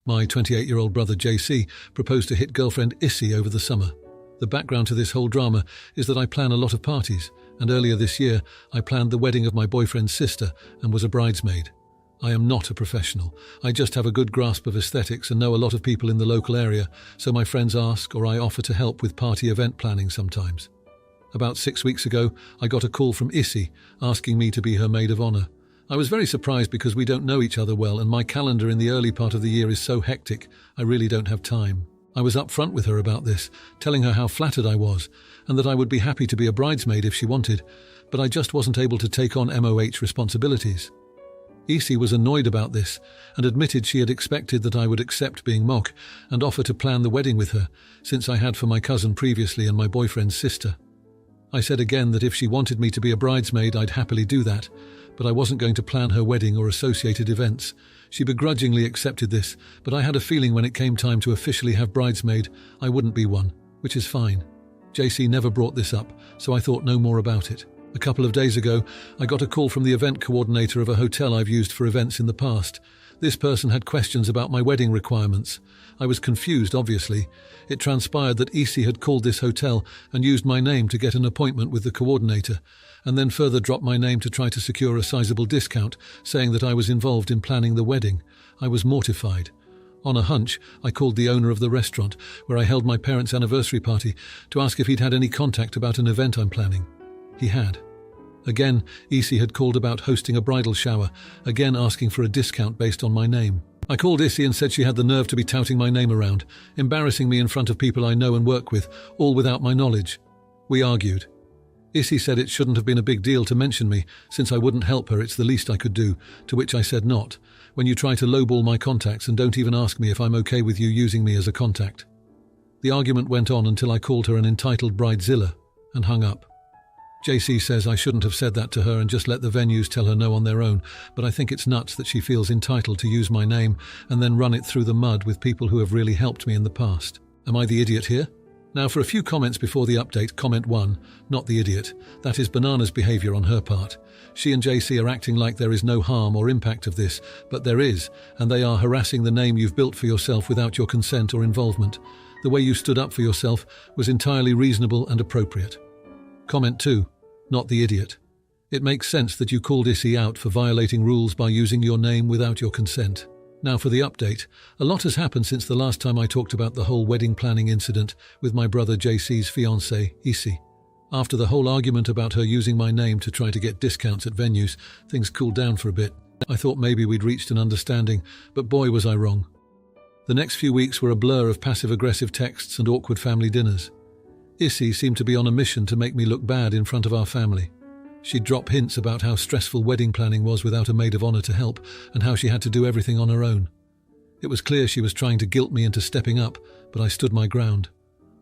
My 28-year-old brother JC proposed to hit girlfriend Issy over the summer. The background to this whole drama is that I plan a lot of parties, and earlier this year I planned the wedding of my boyfriend's sister and was a bridesmaid. I am not a professional. I just have a good grasp of aesthetics and know a lot of people in the local area, so my friends ask or I offer to help with party event planning sometimes. About 6 weeks ago, I got a call from Issy asking me to be her maid of honor. I was very surprised because we don't know each other well and my calendar in the early part of the year is so hectic, I really don't have time. I was upfront with her about this, telling her how flattered I was and that I would be happy to be a bridesmaid if she wanted, but I just wasn't able to take on MOH responsibilities. Issy was annoyed about this and admitted she had expected that I would accept being mock and offer to plan the wedding with her, since I had for my cousin previously and my boyfriend's sister. I said again that if she wanted me to be a bridesmaid, I'd happily do that, but I wasn't going to plan her wedding or associated events. She begrudgingly accepted this, but I had a feeling when it came time to officially have bridesmaid, I wouldn't be one, which is fine. JC never brought this up, so I thought no more about it. A couple of days ago, I got a call from the event coordinator of a hotel I've used for events in the past. This person had questions about my wedding requirements. I was confused, obviously. It transpired that Issy had called this hotel and used my name to get an appointment with the coordinator, and then further dropped my name to try to secure a sizable discount, saying that I was involved in planning the wedding. I was mortified. On a hunch, I called the owner of the restaurant, where I held my parents' anniversary party, to ask if he'd had any contact about an event I'm planning. He had. Again, Issy had called about hosting a bridal shower, again asking for a discount based on my name. I called Issy and said she had the nerve to be touting my name around, embarrassing me in front of people I know and work with, all without my knowledge. We argued. Issy said it shouldn't have been a big deal to mention me, since I wouldn't help her, it's the least I could do, to which I said not, when you try to lowball my contacts and don't even ask me if I'm okay with you using me as a contact. The argument went on until I called her an entitled bridezilla and hung up. JC says I shouldn't have said that to her and just let the venues tell her no on their own, but I think it's nuts that she feels entitled to use my name and then run it through the mud with people who have really helped me in the past. Am I the idiot here? Now for a few comments before the update. Comment 1, not the idiot. That is bananas behaviour on her part. She and JC are acting like there is no harm or impact of this, but there is, and they are harassing the name you've built for yourself without your consent or involvement. The way you stood up for yourself was entirely reasonable and appropriate. Comment 2, not the idiot. It makes sense that you called Issy out for violating rules by using your name without your consent. Now for the update. A lot has happened since the last time I talked about the whole wedding planning incident with my brother JC's fiancée, Issy. After the whole argument about her using my name to try to get discounts at venues, things cooled down for a bit. I thought maybe we'd reached an understanding, but boy was I wrong. The next few weeks were a blur of passive-aggressive texts and awkward family dinners. Issy seemed to be on a mission to make me look bad in front of our family. She'd drop hints about how stressful wedding planning was without a maid of honor to help, and how she had to do everything on her own. It was clear she was trying to guilt me into stepping up, but I stood my ground.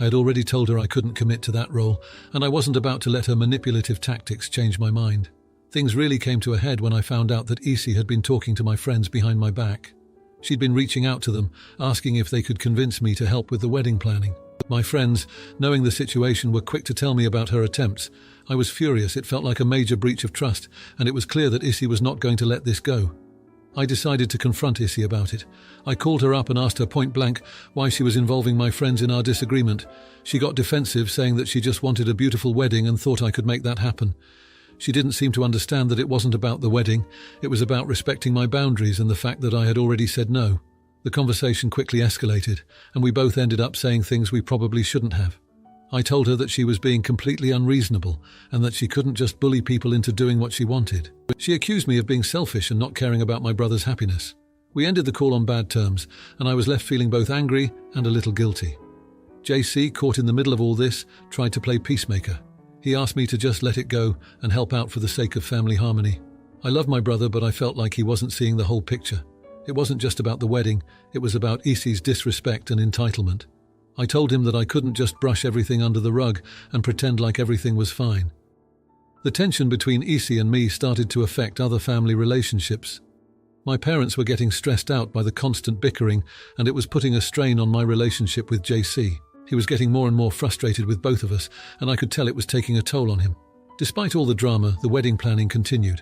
I had already told her I couldn't commit to that role, and I wasn't about to let her manipulative tactics change my mind. Things really came to a head when I found out that Issy had been talking to my friends behind my back. She'd been reaching out to them, asking if they could convince me to help with the wedding planning. My friends, knowing the situation, were quick to tell me about her attempts. I was furious. It felt like a major breach of trust, and it was clear that Issy was not going to let this go. I decided to confront Issy about it. I called her up and asked her point blank why she was involving my friends in our disagreement. She got defensive, saying that she just wanted a beautiful wedding and thought I could make that happen. She didn't seem to understand that it wasn't about the wedding. It was about respecting my boundaries and the fact that I had already said no. The conversation quickly escalated, and we both ended up saying things we probably shouldn't have. I told her that she was being completely unreasonable and that she couldn't just bully people into doing what she wanted. She accused me of being selfish and not caring about my brother's happiness. We ended the call on bad terms, and I was left feeling both angry and a little guilty. JC, caught in the middle of all this, tried to play peacemaker. He asked me to just let it go and help out for the sake of family harmony. I love my brother, but I felt like he wasn't seeing the whole picture. It wasn't just about the wedding, it was about Issy's disrespect and entitlement. I told him that I couldn't just brush everything under the rug and pretend like everything was fine. The tension between Issy and me started to affect other family relationships. My parents were getting stressed out by the constant bickering, and it was putting a strain on my relationship with JC. He was getting more and more frustrated with both of us, and I could tell it was taking a toll on him. Despite all the drama, the wedding planning continued.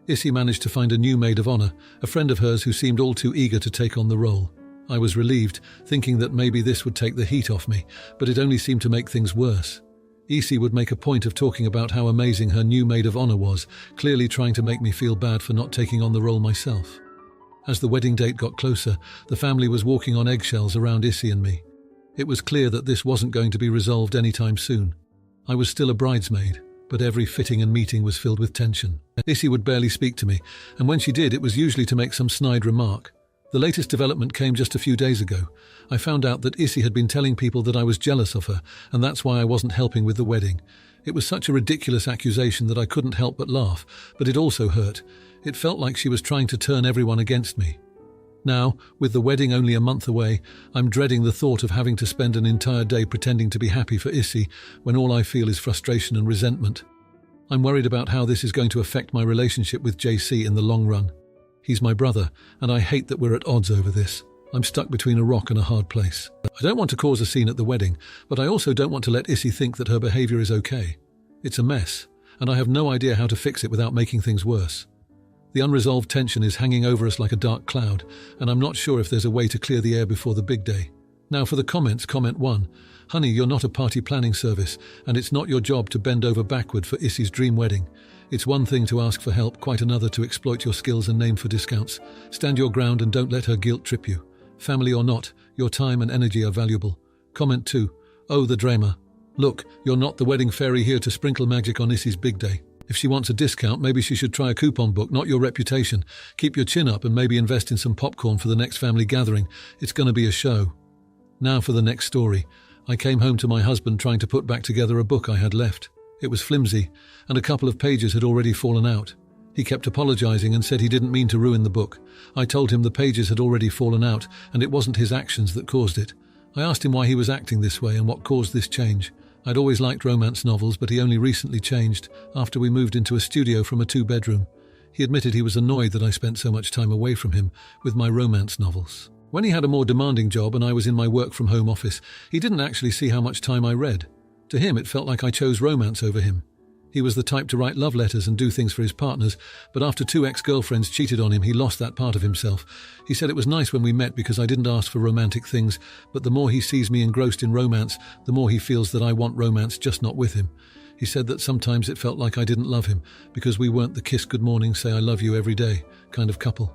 Issy managed to find a new maid of honor, a friend of hers who seemed all too eager to take on the role. I was relieved, thinking that maybe this would take the heat off me, but it only seemed to make things worse. Isi would make a point of talking about how amazing her new maid of honor was, clearly trying to make me feel bad for not taking on the role myself. As the wedding date got closer, the family was walking on eggshells around Isi and me. It was clear that this wasn't going to be resolved anytime soon. I was still a bridesmaid, but every fitting and meeting was filled with tension. Isi would barely speak to me, and when she did, it was usually to make some snide remark. The latest development came just a few days ago. I found out that Isi had been telling people that I was jealous of her, and that's why I wasn't helping with the wedding. It was such a ridiculous accusation that I couldn't help but laugh, but it also hurt. It felt like she was trying to turn everyone against me. Now, with the wedding only a month away, I'm dreading the thought of having to spend an entire day pretending to be happy for Isi when all I feel is frustration and resentment. I'm worried about how this is going to affect my relationship with JC in the long run. He's my brother, and I hate that we're at odds over this. I'm stuck between a rock and a hard place. I don't want to cause a scene at the wedding, but I also don't want to let Isi think that her behavior is okay. It's a mess, and I have no idea how to fix it without making things worse. The unresolved tension is hanging over us like a dark cloud, and I'm not sure if there's a way to clear the air before the big day. Now for the comments, comment 1. Honey, you're not a party planning service, and it's not your job to bend over backward for Isi's dream wedding. It's one thing to ask for help, quite another to exploit your skills and name for discounts. Stand your ground and don't let her guilt trip you. Family or not, your time and energy are valuable. Comment 2. Oh, the drama. Look, you're not the wedding fairy here to sprinkle magic on Isi's big day. If she wants a discount, maybe she should try a coupon book, not your reputation. Keep your chin up and maybe invest in some popcorn for the next family gathering. It's going to be a show. Now for the next story. I came home to my husband trying to put back together a book I had left. It was flimsy, and a couple of pages had already fallen out. He kept apologizing and said he didn't mean to ruin the book. I told him the pages had already fallen out, and it wasn't his actions that caused it. I asked him why he was acting this way and what caused this change. I'd always liked romance novels, but he only recently changed, after we moved into a studio from a 2-bedroom. He admitted he was annoyed that I spent so much time away from him with my romance novels. When he had a more demanding job and I was in my work-from-home office, he didn't actually see how much time I read. To him, it felt like I chose romance over him. He was the type to write love letters and do things for his partners, but after 2 ex-girlfriends cheated on him, he lost that part of himself. He said it was nice when we met because I didn't ask for romantic things, but the more he sees me engrossed in romance, the more he feels that I want romance, just not with him. He said that sometimes it felt like I didn't love him because we weren't the kiss good morning, say I love you every day kind of couple.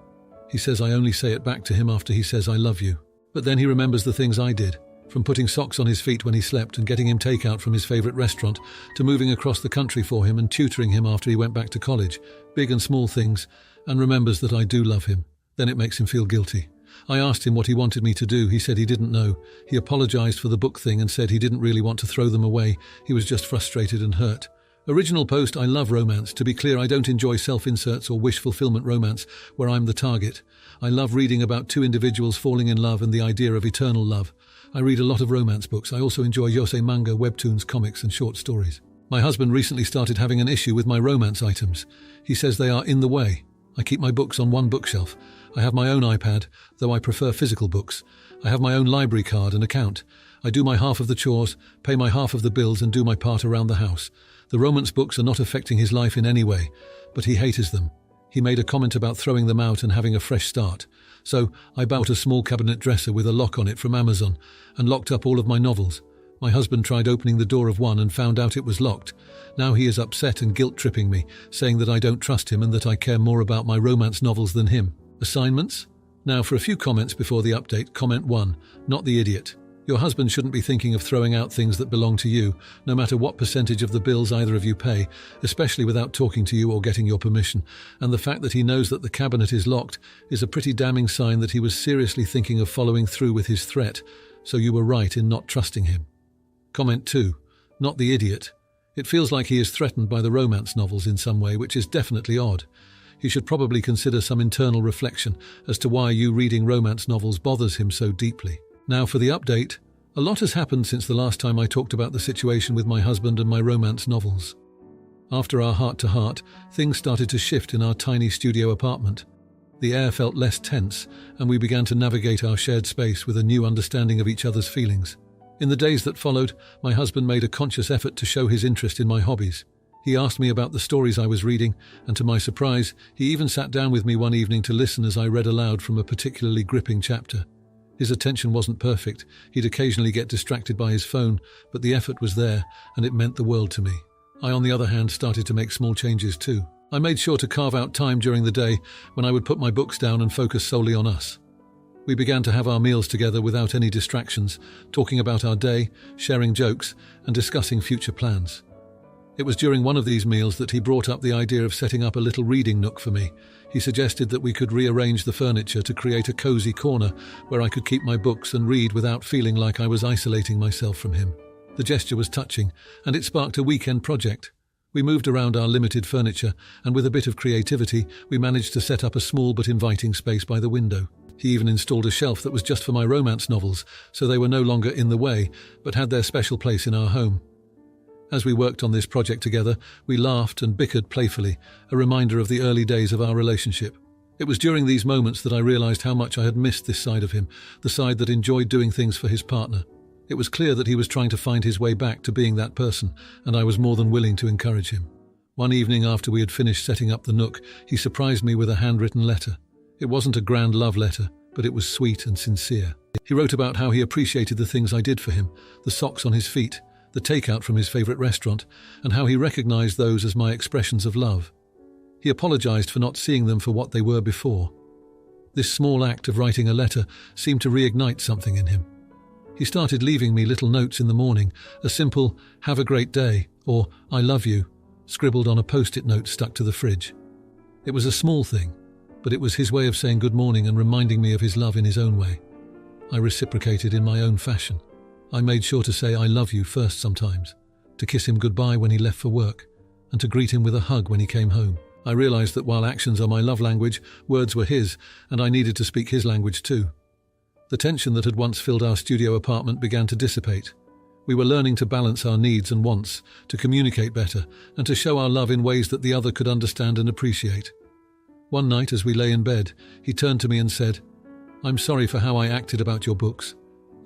He says I only say it back to him after he says I love you. But then he remembers the things I did. From putting socks on his feet when he slept and getting him takeout from his favourite restaurant, to moving across the country for him and tutoring him after he went back to college. Big and small things, and remembers that I do love him. Then it makes him feel guilty. I asked him what he wanted me to do. He said he didn't know. He apologised for the book thing and said he didn't really want to throw them away. He was just frustrated and hurt. Original post, I love romance. To be clear, I don't enjoy self-inserts or wish fulfillment romance where I'm the target. I love reading about 2 individuals falling in love and the idea of eternal love. I read a lot of romance books. I also enjoy yosei manga, webtoons, comics and short stories. My husband recently started having an issue with my romance items. He says they are in the way. I keep my books on one bookshelf. I have my own iPad, though I prefer physical books. I have my own library card and account. I do my half of the chores, pay my half of the bills and do my part around the house. The romance books are not affecting his life in any way, but he hates them. He made a comment about throwing them out and having a fresh start. So I bought a small cabinet dresser with a lock on it from Amazon and locked up all of my novels. My husband tried opening the door of one and found out it was locked. Now he is upset and guilt-tripping me, saying that I don't trust him and that I care more about my romance novels than him. Assignments? Now for a few comments before the update. Comment 1. Not the idiot. Your husband shouldn't be thinking of throwing out things that belong to you, no matter what percentage of the bills either of you pay, especially without talking to you or getting your permission. And the fact that he knows that the cabinet is locked is a pretty damning sign that he was seriously thinking of following through with his threat, so you were right in not trusting him. Comment 2. Not the idiot. It feels like he is threatened by the romance novels in some way, which is definitely odd. He should probably consider some internal reflection as to why you reading romance novels bothers him so deeply. Now for the update. A lot has happened since the last time I talked about the situation with my husband and my romance novels. After our heart-to-heart, things started to shift in our tiny studio apartment. The air felt less tense, and we began to navigate our shared space with a new understanding of each other's feelings. In the days that followed, my husband made a conscious effort to show his interest in my hobbies. He asked me about the stories I was reading, and to my surprise, he even sat down with me one evening to listen as I read aloud from a particularly gripping chapter. His attention wasn't perfect. He'd occasionally get distracted by his phone, but the effort was there, and it meant the world to me. I, on the other hand, started to make small changes too. I made sure to carve out time during the day when I would put my books down and focus solely on us. We began to have our meals together without any distractions, talking about our day, sharing jokes, and discussing future plans. It was during one of these meals that he brought up the idea of setting up a little reading nook for me. He suggested that we could rearrange the furniture to create a cozy corner where I could keep my books and read without feeling like I was isolating myself from him. The gesture was touching, and it sparked a weekend project. We moved around our limited furniture, and with a bit of creativity, we managed to set up a small but inviting space by the window. He even installed a shelf that was just for my romance novels, so they were no longer in the way, but had their special place in our home. As we worked on this project together, we laughed and bickered playfully, a reminder of the early days of our relationship. It was during these moments that I realized how much I had missed this side of him, the side that enjoyed doing things for his partner. It was clear that he was trying to find his way back to being that person, and I was more than willing to encourage him. One evening after we had finished setting up the nook, he surprised me with a handwritten letter. It wasn't a grand love letter, but it was sweet and sincere. He wrote about how he appreciated the things I did for him, the socks on his feet, the takeout from his favorite restaurant, and how he recognized those as my expressions of love. He apologized for not seeing them for what they were before. This small act of writing a letter seemed to reignite something in him. He started leaving me little notes in the morning, a simple, "Have a great day," or "I love you," scribbled on a post-it note stuck to the fridge. It was a small thing, but it was his way of saying good morning and reminding me of his love in his own way. I reciprocated in my own fashion. I made sure to say "I love you" first sometimes, to kiss him goodbye when he left for work, and to greet him with a hug when he came home. I realized that while actions are my love language, words were his, and I needed to speak his language too. The tension that had once filled our studio apartment began to dissipate. We were learning to balance our needs and wants, to communicate better, and to show our love in ways that the other could understand and appreciate. One night, as we lay in bed, he turned to me and said, "I'm sorry for how I acted about your books.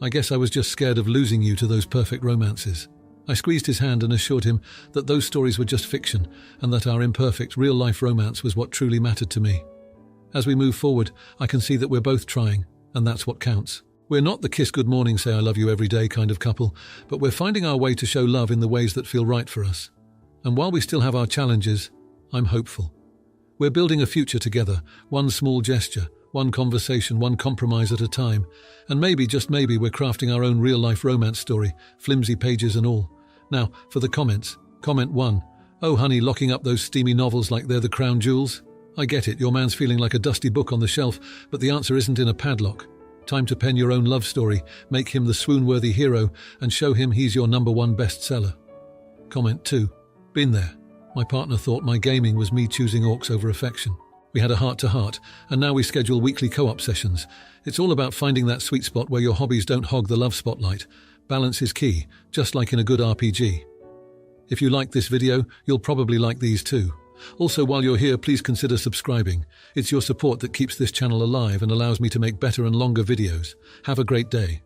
I guess I was just scared of losing you to those perfect romances." I squeezed his hand and assured him that those stories were just fiction and that our imperfect, real-life romance was what truly mattered to me. As we move forward, I can see that we're both trying, and that's what counts. We're not the kiss good morning, say I love you every day kind of couple, but we're finding our way to show love in the ways that feel right for us. And while we still have our challenges, I'm hopeful. We're building a future together, one small gesture, one conversation, one compromise at a time. And maybe, just maybe, we're crafting our own real-life romance story, flimsy pages and all. Now, for the comments. Comment 1. "Oh honey, locking up those steamy novels like they're the crown jewels? I get it, your man's feeling like a dusty book on the shelf, but the answer isn't in a padlock. Time to pen your own love story, make him the swoon-worthy hero, and show him he's your #1 bestseller." Comment 2. "Been there. My partner thought my gaming was me choosing orcs over affection. We had a heart-to-heart, and now we schedule weekly co-op sessions. It's all about finding that sweet spot where your hobbies don't hog the love spotlight. Balance is key, just like in a good RPG. If you like this video, you'll probably like these too. Also, while you're here, please consider subscribing. It's your support that keeps this channel alive and allows me to make better and longer videos. Have a great day.